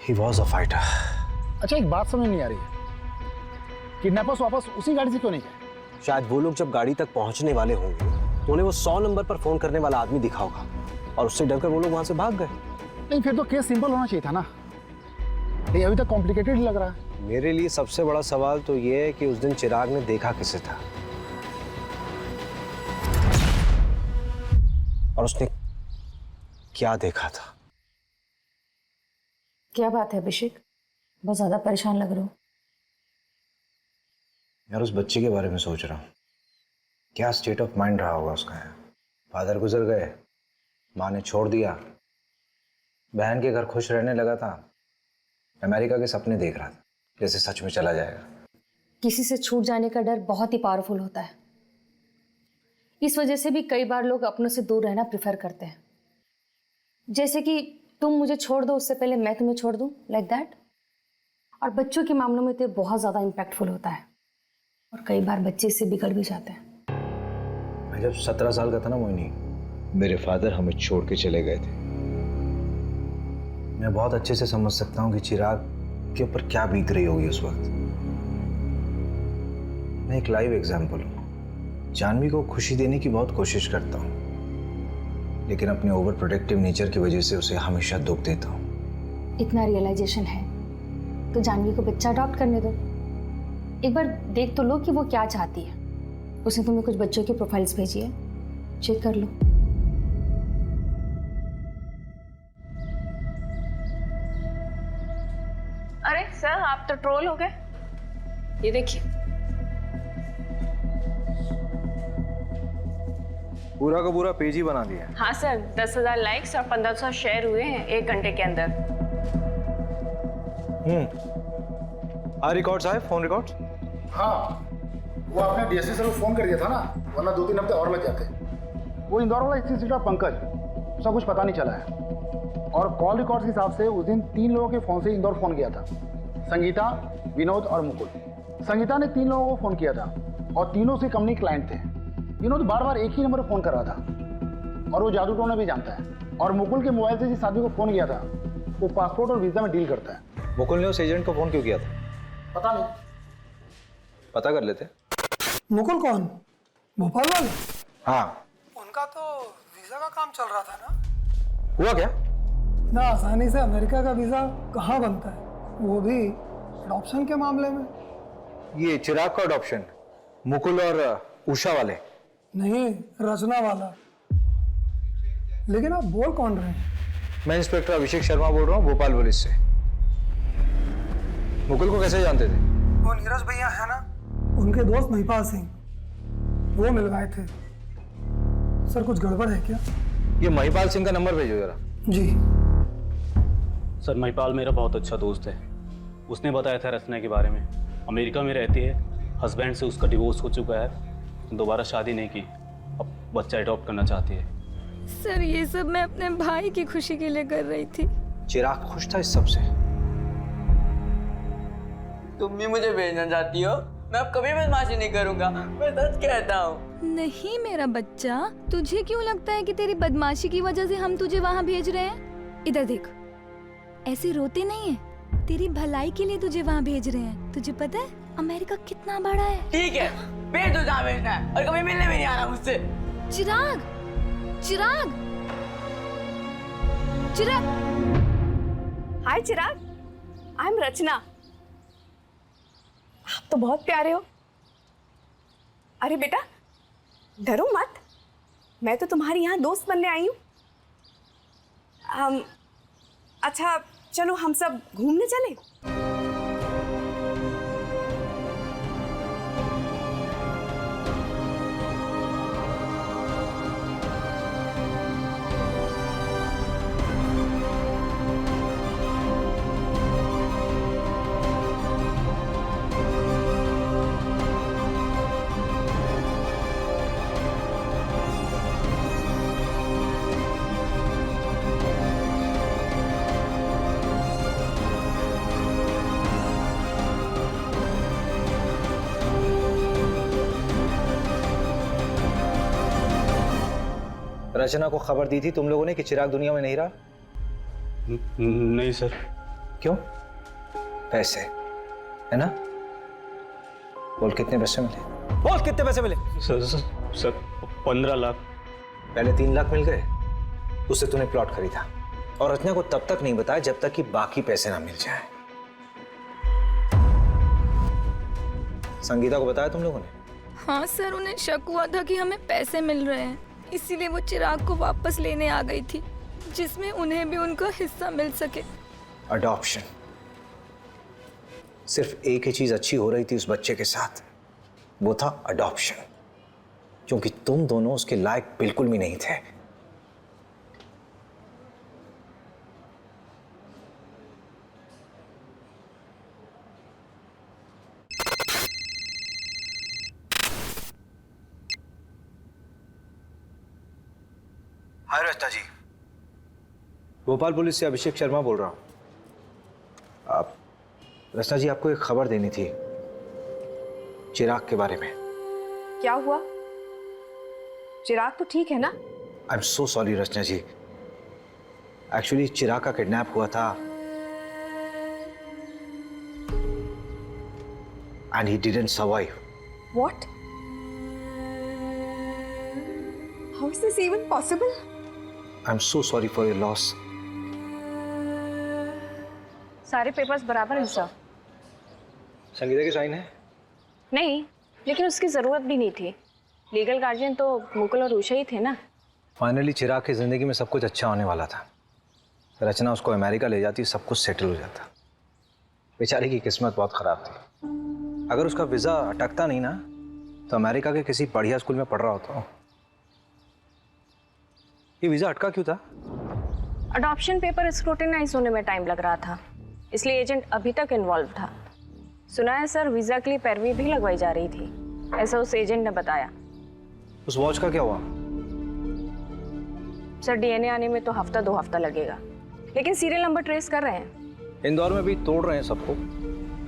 He was a fighter. अच्छा, एक बात समझ नहीं आ रही है, किडनैपर्स वापस उसी गाड़ी से क्यों नहीं गए? शायद वो लोग जब गाड़ी तक पहुंचने वाले होंगे तो उन्हें वो 100 नंबर पर फोन करने वाला आदमी दिखा होगा और उससे डरकर वो लोग वहां से भाग गए। नहीं, फिर तो केस सिंपल होना चाहिए था ना। ये अभी तक कॉम्प्लिकेटेड लग रहा है। मेरे लिए सबसे बड़ा सवाल तो ये है कि उस दिन चिराग ने देखा किसे था और उसने क्या देखा था। क्या बात है अभिषेक, बहुत ज्यादा परेशान लग रहे हो। यार उस बच्चे के बारे में सोच रहा हूँ, क्या स्टेट ऑफ माइंड रहा होगा उसका। फादर गुजर गए, माँ ने छोड़ दिया, बहन के घर खुश रहने लगा था, अमेरिका के सपने देख रहा था जैसे सच में चला जाएगा। किसी से छूट जाने का डर बहुत ही पावरफुल होता है। इस वजह से भी कई बार लोग अपनों से दूर रहना प्रेफर करते हैं। जैसे कि तुम मुझे छोड़ दो उससे पहले मैं तुम्हें छोड़ दूं, लाइक दैट। और बच्चों के मामलों में तो बहुत ज़्यादा इम्पैक्टफुल होता है और कई बार बच्चे इससे बिगड़ भी जाते हैं। मैं जब 17 साल का था ना मोहिनी, मेरे फादर हमें छोड़ के चले गए थे। मैं बहुत अच्छे से समझ सकता हूँ कि चिराग के ऊपर क्या बीत रही होगी उस वक्त। मैं एक लाइव एग्जाम्पल हूँ। जानवी को खुशी देने की बहुत कोशिश करता हूँ, लेकिन अपने ओवर प्रोटेक्टिव नेचर की वजह से उसे हमेशा दुख देता हूँ। इतना रियलाइजेशन है तो जानवी को बच्चा अडॉप्ट करने दो। एक बार देख तो लो कि वो क्या चाहती है। उसने तुम्हें कुछ बच्चों की प्रोफाइल्स भेजी है, चेक कर लो। अरे सर, आप तो ट्रोल हो गए। ये देखिए, पूरा का पूरा पेज ही बना दिया। हाँ सर, 10,000 लाइक्स और 1500 शेयर हुए हैं 1 घंटे के अंदर। रिकॉर्ड्स आए, फोन रिकॉर्ड्स। हाँ, वो आपने डीएसपी सर को फोन कर दिया था ना, वरना 2-3 हफ्ते और लग जाते। वो इंदौर वाला स्थित पंकज, उसका कुछ पता नहीं चला है। और कॉल रिकॉर्ड्स के हिसाब से उस दिन 3 लोगों के फोन से इंदौर फोन किया था, संगीता, विनोद और मुकुल। संगीता ने 3 लोगों को फोन किया था और तीनों से कंपनी क्लाइंट थे। विनोद बार बार एक ही नंबर पर फोन कर रहा था और वो जादू टोना भी जानता है। और मुकुल के मोबाइल से जिस आदमी को फोन किया था वो पासपोर्ट और वीजा में डील करता है। मुकुल ने उस एजेंट को फोन क्यों किया था? पता नहीं, पता कर लेते। मुकुल कौन? भोपाल वाले? हाँ, उनका तो वीजा का काम चल रहा था ना। हुआ क्या? ना आसानी से अमेरिका का वीजा कहाँ बनता है, वो भी अडॉप्शन के मामले में। ये चिराग का अडॉप्शन मुकुल और उषा वाले? नहीं, रचना वाला। लेकिन आप बोल कौन रहे हैं? मैं इंस्पेक्टर अभिषेक शर्मा बोल रहा हूँ, भोपाल पुलिस से। मुकुल को कैसे जानते थे? वो नीरज भैया है ना, उनके दोस्त महिपाल सिंह, वो मिलवाए थे। सर कुछ गड़बड़ है क्या? ये महिपाल सिंह का नंबर भेजो जरा। जी सर, महिपाल मेरा बहुत अच्छा दोस्त है। उसने बताया था रचना के बारे में। अमेरिका में रहती है, हस्बैंड से उसका डिवोर्स हो चुका है, दोबारा शादी नहीं की, अब बच्चा अडॉप्ट करना चाहती है। सर ये सब मैं अपने भाई की खुशी के लिए कर रही थी। चिराग खुश था इस सब से? तुम भी मुझे भेजना चाहती हो? मैं अब कभी बदमाशी नहीं करूंगा, मैं सच कहता हूँ। नहीं मेरा बच्चा, तुझे क्यों लगता है कि तेरी बदमाशी की वजह से हम तुझे वहाँ भेज रहे हैं? इधर देख, ऐसे रोते नहीं है, तेरी भलाई के लिए तुझे वहाँ भेज रहे हैं। तुझे पता है अमेरिका कितना बड़ा है? ठीक है, भेज दो जहाँ भेजना है, और कभी मिलने भी नहीं आना मुझसे। चिराग, चिराग, चिराग। हाय चिराग, आई एम रचना। आप तो बहुत प्यारे हो। अरे बेटा, डरो मत, मैं तो तुम्हारी यहाँ दोस्त बनने आई हूँ। अच्छा चलो हम सब घूमने चले। रचना को खबर दी थी तुम लोगों ने कि चिराग दुनिया में नहीं रहा? नहीं सर। क्यों? पैसे है ना? बोल कितने पैसे मिले? बोल कितने पैसे मिले? सर 15 लाख। पहले 3 लाख मिल गए, उससे तूने प्लॉट खरीदा और रचना को तब तक नहीं बताया जब तक कि बाकी पैसे ना मिल जाए। संगीता को बताया तुम लोगों ने? हाँ सर, उन्हें शक हुआ था कि हमें पैसे मिल रहे हैं, इसीलिए वो चिराग को वापस लेने आ गई थी, जिसमें उन्हें भी उनका हिस्सा मिल सके। अडॉप्शन। सिर्फ एक ही चीज अच्छी हो रही थी उस बच्चे के साथ, वो था अडॉप्शन, क्योंकि तुम दोनों उसके लायक बिल्कुल भी नहीं थे। हाय रचना जी, भोपाल पुलिस से अभिषेक शर्मा बोल रहा हूं। आप रचना जी, आपको एक खबर देनी थी चिराग के बारे में। क्या हुआ? चिराग तो ठीक है ना? I am so sorry Rachna ji, actually Chirag का किडनैप हुआ था and he didn't survive. What? How is this even possible? I am so sorry for your loss. सारे पेपर्स बराबर हैं सर। संगीता के साइन है? नहीं, लेकिन उसकी जरूरत भी नहीं थी। लीगल गार्जियन तो मुकुल और उषा ही थे ना। फाइनली चिराग की जिंदगी में सब कुछ अच्छा होने वाला था। रचना उसको अमेरिका ले जाती, सब कुछ सेटल हो जाता। बेचारी की किस्मत बहुत खराब थी। अगर उसका वीजा अटकता नहीं ना, तो अमेरिका के किसी बढ़िया स्कूल में पढ़ रहा होता। ये वीजा अटका क्यों था? अडॉप्शन पेपर स्क्रूटिनाइज होने में टाइम लग रहा था, इसलिए एजेंट अभी तक इन्वॉल्व था। सुना है सर, वीजा के लिए पैरवी भी लगवाई जा रही थी, ऐसा उस एजेंट ने बताया। उस वॉच का क्या हुआ? सर डीएनए आने में तो हफ्ता 2 हफ्ता लगेगा, लेकिन सीरियल नंबर ट्रेस कर रहे हैं। इंदौर में भी तोड़ रहे हैं सबको,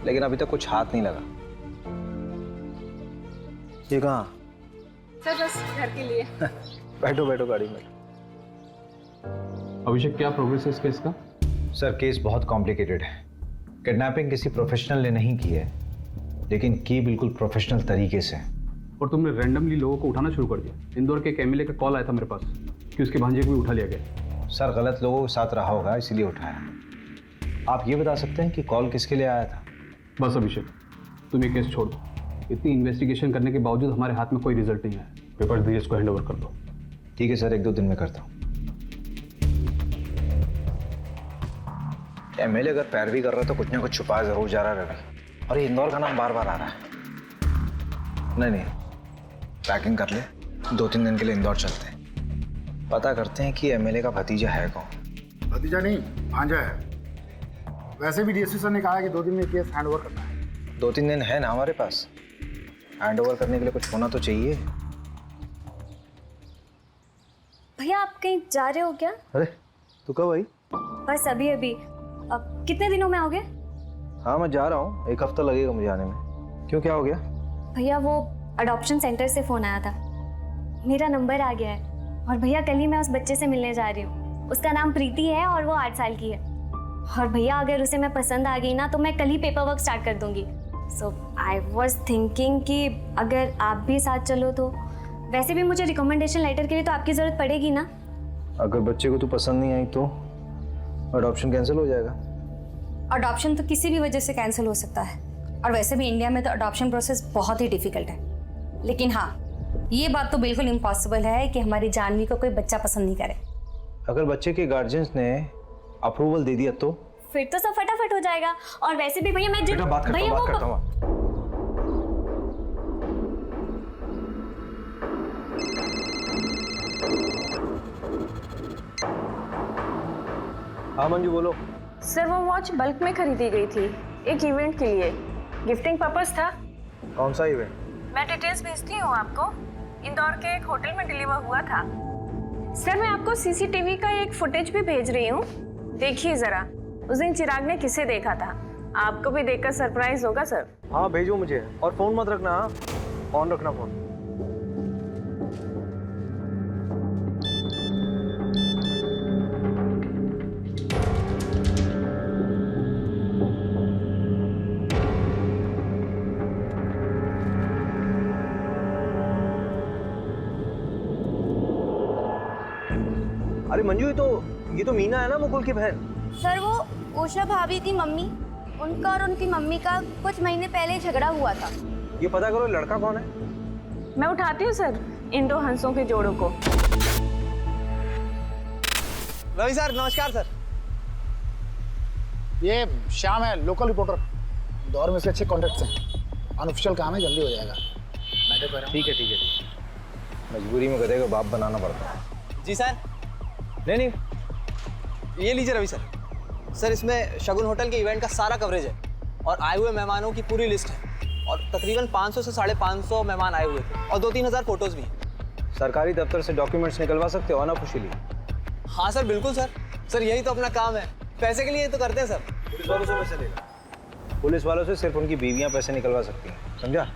लेकिन अभी तक कुछ हाथ नहीं लगा। ये कहाँ? सर बस घर के लिए। बैठो बैठो गाड़ी में। अभिषेक, क्या प्रोग्रेस है इस केस का? सर केस बहुत कॉम्प्लिकेटेड है। किडनैपिंग किसी प्रोफेशनल ने नहीं की है, लेकिन की बिल्कुल प्रोफेशनल तरीके से। और तुमने रैंडमली लोगों को उठाना शुरू कर दिया। इंदौर के एक एमएलए का कॉल आया था मेरे पास कि उसके भांजे को भी उठा लिया गया। सर गलत लोगों के साथ रहा होगा, इसीलिए उठाया। आप ये बता सकते हैं कि कॉल किसके लिए आया था? बस अभिषेक, तुम ये केस छोड़ दो। इतनी इन्वेस्टिगेशन करने के बावजूद हमारे हाथ में कोई रिजल्ट नहीं आया। पेपर धीरज को हैंड ओवर कर दो। ठीक है सर, 1-2 दिन में करता हूँ। एमएलए अगर पैरवी कर रहा है तो कुछ ना कुछ छुपा जरूर जा रहा है रवि। और ये इंदौर का नाम बार बार आ रहा है। नहीं, पैकिंग कर ले, 2-3 दिन के लिए इंदौर चलते हैं। पता करते हैं कि एमएलए का भतीजा है कौन। भतीजा नहीं, भांजा है। वैसे भी डीएसपी सर ने कहा है कि 2 दिन में केस हैंड ओवर करना है। 2-3 दिन है ना हमारे पास, हैंड ओवर करने के लिए कुछ होना तो चाहिए। भैया आप कहीं जा रहे हो क्या? अरे तू कब आई? बस अभी अभी। अब कितने दिनों में आओगे? हाँ मैं जा रहा हूँ, 1 हफ्ता लगेगा मुझे आने में। क्यों, क्या हो गया? भैया वो अडॉप्शन सेंटर से फ़ोन आया था, मेरा नंबर आ गया है। और भैया कल ही मैं उस बच्चे से मिलने जा रही हूँ। उसका नाम प्रीति है और वो 8 साल की है। और भैया अगर उसे मैं पसंद आ गई ना, तो मैं कल ही पेपर वर्क स्टार्ट कर दूँगी। सो आई वॉज थिंकिंग कि अगर आप भी साथ चलो तो। वैसे भी मुझे रिकमेंडेशन लेटर के लिए तो आपकी ज़रूरत पड़ेगी ना। अगर बच्चे को तू पसंद नहीं आई तो अडॉप्शन कैंसिल हो जाएगा। अडॉप्शन तो किसी भी वजह से कैंसिल हो सकता है, और वैसे भी इंडिया में तो अडॉप्शन प्रोसेस बहुत ही डिफिकल्ट है। लेकिन हाँ, ये बात तो बिल्कुल इम्पॉसिबल है कि हमारी जानवी को कोई बच्चा पसंद नहीं करे। अगर बच्चे के गार्जियंस ने अप्रूवल दे दिया तो? फिर तो सब फटाफट हो जाएगा। और वैसे भी भैया मैं बेटा बात करता हूँ। हाँ मंजू बोलो। सर वो वॉच बल्क में खरीदी गई थी, एक इवेंट के लिए, गिफ्टिंग पर्पस था। कौन सा इवेंट? मैं डिटेल्स भेजती हूँ आपको। इंदौर के एक होटल में डिलीवर हुआ था। सर मैं आपको सीसीटीवी का एक फुटेज भी भेज रही हूँ, देखिए जरा। उस दिन चिराग ने किसे देखा था, आपको भी देखकर सरप्राइज होगा सर। हाँ भेजो मुझे, और फोन मत रखना। ऑन रखना फोन। अरे मंजू, ये तो मीना है ना, मुकुल की बहन। सर वो उषा भाभी की मम्मी, उनका और उनकी मम्मी का कुछ महीने पहले झगड़ा हुआ था। ये पता करो लड़का कौन है। मैं उठाती हूँ सर इन दो हंसों के जोड़ों को। रवि सर नमस्कार सर। ये श्याम है, लोकल रिपोर्टर। दौर में से अच्छे कॉन्टेक्ट्स हैं। अनऑफिशियल काम है, जल्दी हो जाएगा। ठीक है। मजबूरी में गधे को बाप बनाना पड़ता है। जी सर। नहीं, ये लीजिए रवि सर। सर इसमें शगुन होटल के इवेंट का सारा कवरेज है और आए हुए मेहमानों की पूरी लिस्ट है और तकरीबन 500 से 550 मेहमान आए हुए थे और 2-3 हज़ार फोटोज भी हैं। सरकारी दफ्तर से डॉक्यूमेंट्स निकलवा सकते हो अनऑफिशियली? हाँ सर बिल्कुल सर। सर यही तो अपना काम है, पैसे के लिए तो करते हैं सर। पुलिस वालों से पैसे लेगा? पुलिस वालों से सिर्फ उनकी बीवियां पैसे निकलवा सकती हैं, समझा?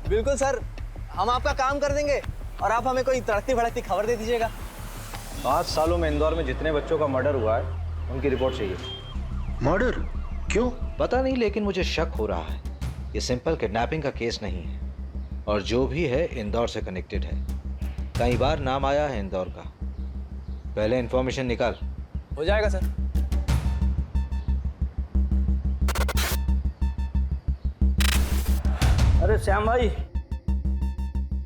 बिल्कुल सर, हम आपका काम कर देंगे और आप हमें कोई तड़कती भड़कती खबर दे दीजिएगा। 5 सालों में इंदौर में जितने बच्चों का मर्डर हुआ है उनकी रिपोर्ट चाहिए। मर्डर? क्यों? पता नहीं, लेकिन मुझे शक हो रहा है ये सिंपल किडनैपिंग का केस नहीं है और जो भी है इंदौर से कनेक्टेड है। कई बार नाम आया है इंदौर का। पहले इंफॉर्मेशन निकाल। हो जाएगा सर। अरे श्याम भाई,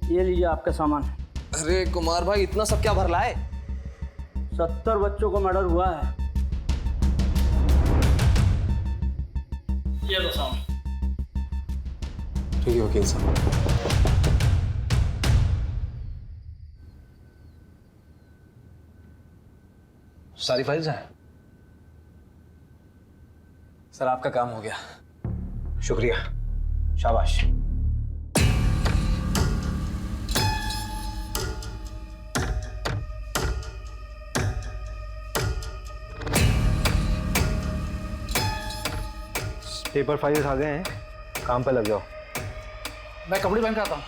ये लीजिए आपका सामान। अरे कुमार भाई, इतना सब क्या भर लाए? 70 बच्चों को मर्डर हुआ है। ये लो सामान। ठीक है वकील साहब। सारी फाइल्स हैं? सर आपका काम हो गया। शुक्रिया, शाबाश। पेपर फाइल्स आ गए हैं, काम पे लग जाओ। मैं कपड़े पहन के आता हूँ।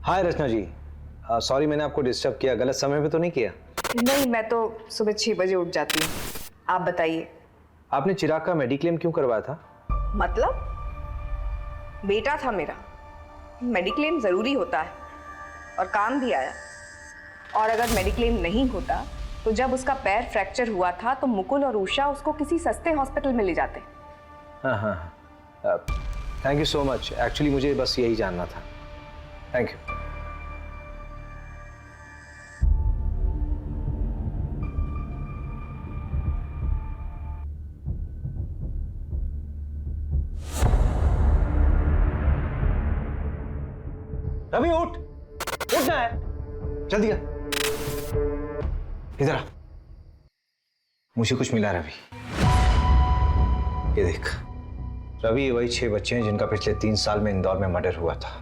हाय रचना जी, सॉरी मैंने आपको डिस्टर्ब किया। गलत समय पे तो नहीं किया? नहीं, मैं तो सुबह 6 बजे उठ जाती हूँ। आप बताइए। आपने चिराग का मेडिक्लेम क्यों करवाया था? मतलब बेटा था मेरा, मेडिक्लेम जरूरी होता है और काम भी आया। और अगर मेडिक्लेम नहीं होता तो जब उसका पैर फ्रैक्चर हुआ था तो मुकुल और उषा उसको किसी सस्ते हॉस्पिटल में ले जाते। हाँ, thank you so much. Actually मुझे बस यही जानना था। Thank you. रवि उठ, उठना है, जल्दी आ। इधर आ। मुझे कुछ मिला रवि। ये देख रवि, ये वही 6 बच्चे हैं जिनका पिछले 3 साल में इंदौर में मर्डर हुआ था।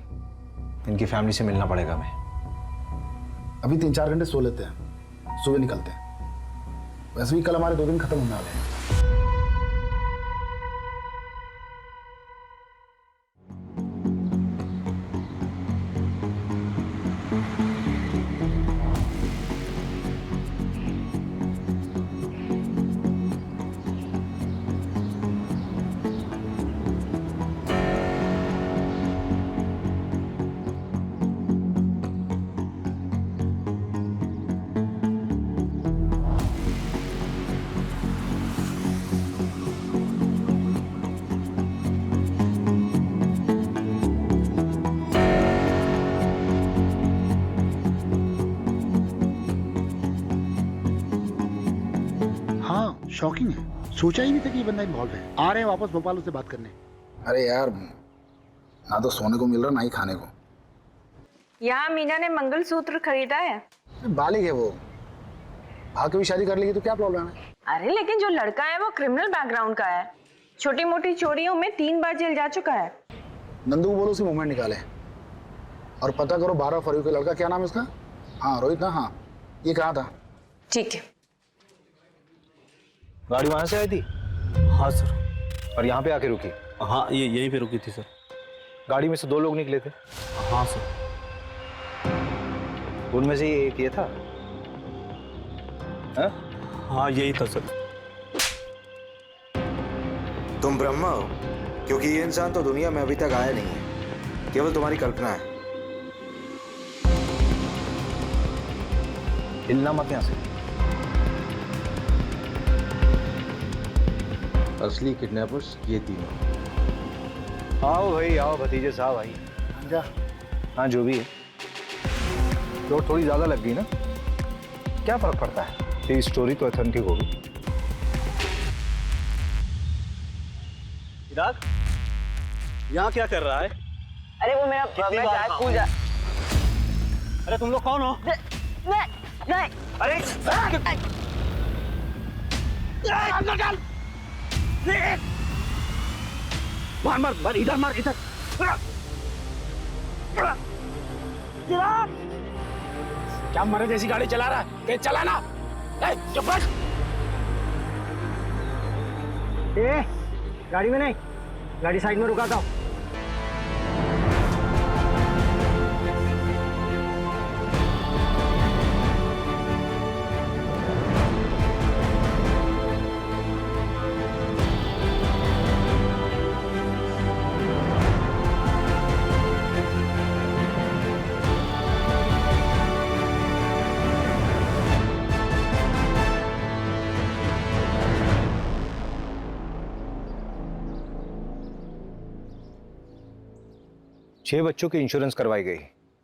इनकी फैमिली से मिलना पड़ेगा हमें। अभी 3-4 घंटे सो लेते हैं, सुबह निकलते हैं। वैसे भी कल हमारे 2 दिन खत्म होने वाले हैं। शॉकिंग है, सोचा ही नहीं था कि ये बंदा इन्वॉल्व है। आ रहे हैं वापस भोपाल उससे बात करने। अरे यार, ना तो सोने को मिल रहा ना ही खाने को। यहाँ मीना ने मंगलसूत्र खरीदा है। बालिग है वो, आके भी शादी कर लेगी तो क्या प्रॉब्लम है? अरे लेकिन जो लड़का है वो क्रिमिनल बैकग्राउंड का है, छोटी मोटी चोरियों में 3 बार जेल जा चुका है। नंदू को बोलो उसे मूवमेंट निकाले और पता करो 12 फरवरी का लड़का, क्या नाम है उसका? हाँ रोहित ना? हाँ, ये कहा था। ठीक है। गाड़ी वहां से आई थी? हाँ सर। और यहाँ पे आके रुकी? हाँ, ये यहीं पे रुकी थी सर। गाड़ी में से 2 लोग निकले थे। हाँ सर। उनमें से एक ये था। हाँ? हाँ यही था सर। तुम ब्रह्मा हो, क्योंकि ये इंसान तो दुनिया में अभी तक आया नहीं है, केवल तुम्हारी कल्पना है। हिलना मत यहां से। असली किडनैपर्स ये तीनों। आओ भाई आओ, भतीजे साहब आई जा। हाँ जो भी है, तो थोड़ी ज्यादा लग गई ना, क्या फर्क पड़ता है, ये स्टोरी तो ऑथेंटिक होगी। चिराग, यहाँ क्या कर रहा है? अरे वो मेरा स्कूल जा। अरे तुम लोग कौन हो? नहीं। अरे मार मार मार, इधर मार, इधर। क्या मरे जैसी गाड़ी चला रहा है? तेज चलाना। चुप बस। गाड़ी में नहीं, गाड़ी साइड में रुकाता हूँ। छह बच्चों की इंश्योरेंस करवाई गई,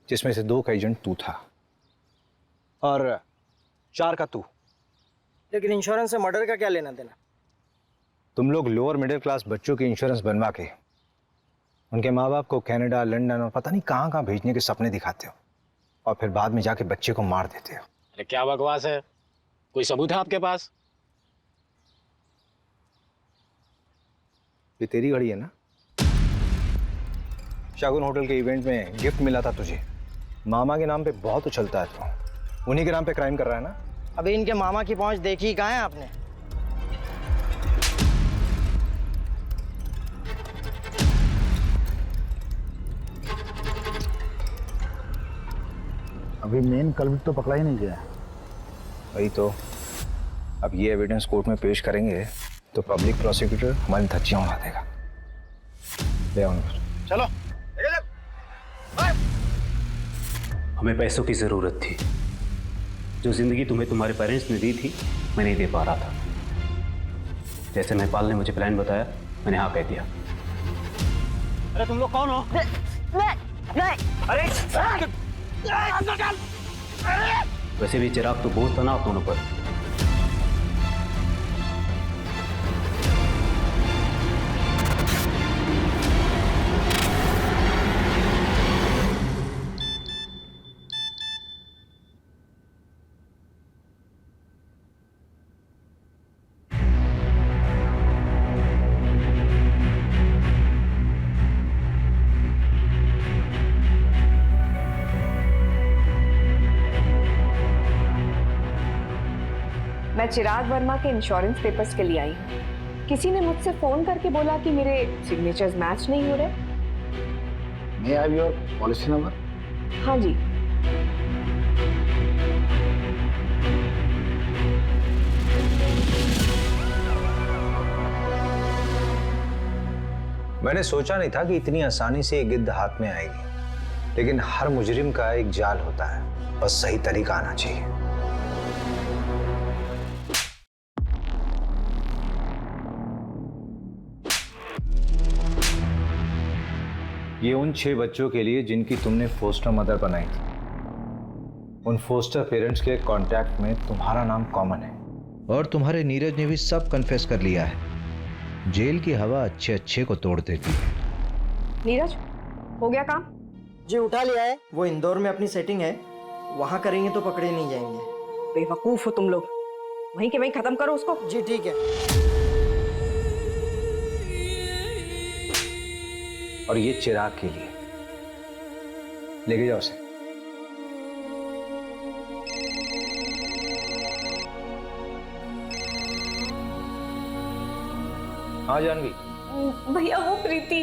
जिसमें से 2 का एजेंट तू था और 4 का तू। लेकिन इंश्योरेंस से मर्डर का क्या लेना देना? तुम लोग लोअर मिडिल क्लास बच्चों की इंश्योरेंस बनवा के उनके माँ बाप को कनाडा, लंदन और पता नहीं कहाँ कहाँ भेजने के सपने दिखाते हो, और फिर बाद में जाके बच्चे को मार देते हो। अरे क्या बकवास है, कोई सबूत है आपके पास? ये तेरी घड़ी है ना? शगुन होटल के इवेंट में गिफ्ट मिला था तुझे, मामा के नाम पे बहुत उछलता है तू, उन्हीं के नाम पे क्राइम कर रहा है ना? अभी इनके मामा की पहुंच देखी कहाँ है आपने? अभी मेन कल्प्रिट तो पकड़ा ही नहीं गया। वही तो, अब ये एविडेंस कोर्ट में पेश करेंगे तो पब्लिक प्रोसिक्यूटर हमारी धज्जियां उड़ा देगा। ले आओ चलो। हमें पैसों की जरूरत थी, जो जिंदगी तुम्हें तुम्हारे पेरेंट्स ने दी थी मैं नहीं दे पा रहा था। जैसे महिपाल ने मुझे प्लान बताया, मैंने हाँ कह दिया। अरे तुम लोग कौन हो? नहीं। अरे वैसे भी चिराग तो बोझ था ना आप दोनों पर। मैं चिराग वर्मा के इंश्योरेंस पेपर्स के लिए आई हूँ। किसी ने मुझसे फोन करके बोला कि मेरे सिग्नेचर्स मैच नहीं हो रहे। May I have your policy number? हाँ जी। मैंने सोचा नहीं था कि इतनी आसानी से ये गिद्ध हाथ में आएगी, लेकिन हर मुजरिम का एक जाल होता है, बस सही तरीका आना चाहिए। ये उन 6 बच्चों के लिए जिनकी तुमने फोस्टर मदर बनाई थी। उन फोस्टर पेरेंट्स के कांटेक्ट में तुम्हारा नाम कॉमन है, और तुम्हारे नीरज ने भी सब कन्फेस कर लिया है। जेल की हवा अच्छे अच्छे को तोड़ देती है। नीरज, हो गया काम? जी उठा लिया है, वो इंदौर में अपनी सेटिंग है, वहां करेंगे तो पकड़े नहीं जाएंगे। बेवकूफ हो तुम लोग, वहीं के वहीं खत्म करो उसको। जी ठीक है। और ये चिराग के लिए, लेके जाओ उसे। हाँ जानवी। भैया वो प्रीति,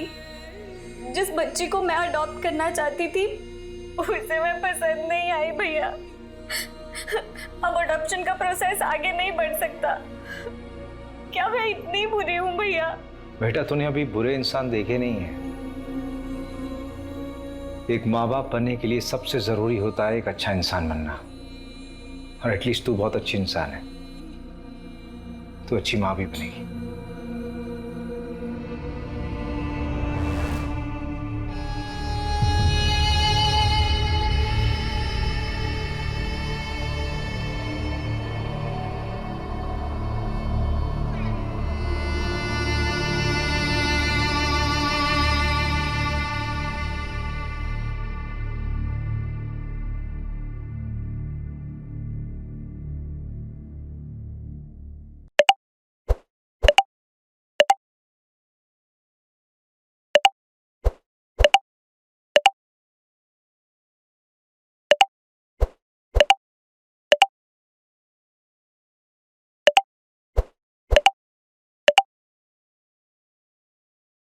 जिस बच्ची को मैं अडॉप्ट करना चाहती थी उसे मैं पसंद नहीं आई भैया। अब अडॉप्शन का प्रोसेस आगे नहीं बढ़ सकता। क्या मैं इतनी बुरी हूँ भैया? बेटा तूने अभी बुरे इंसान देखे नहीं है। एक माँ बाप बनने के लिए सबसे जरूरी होता है एक अच्छा इंसान बनना, और एटलीस्ट तू बहुत अच्छी इंसान है, तू अच्छी माँ भी बनेगी।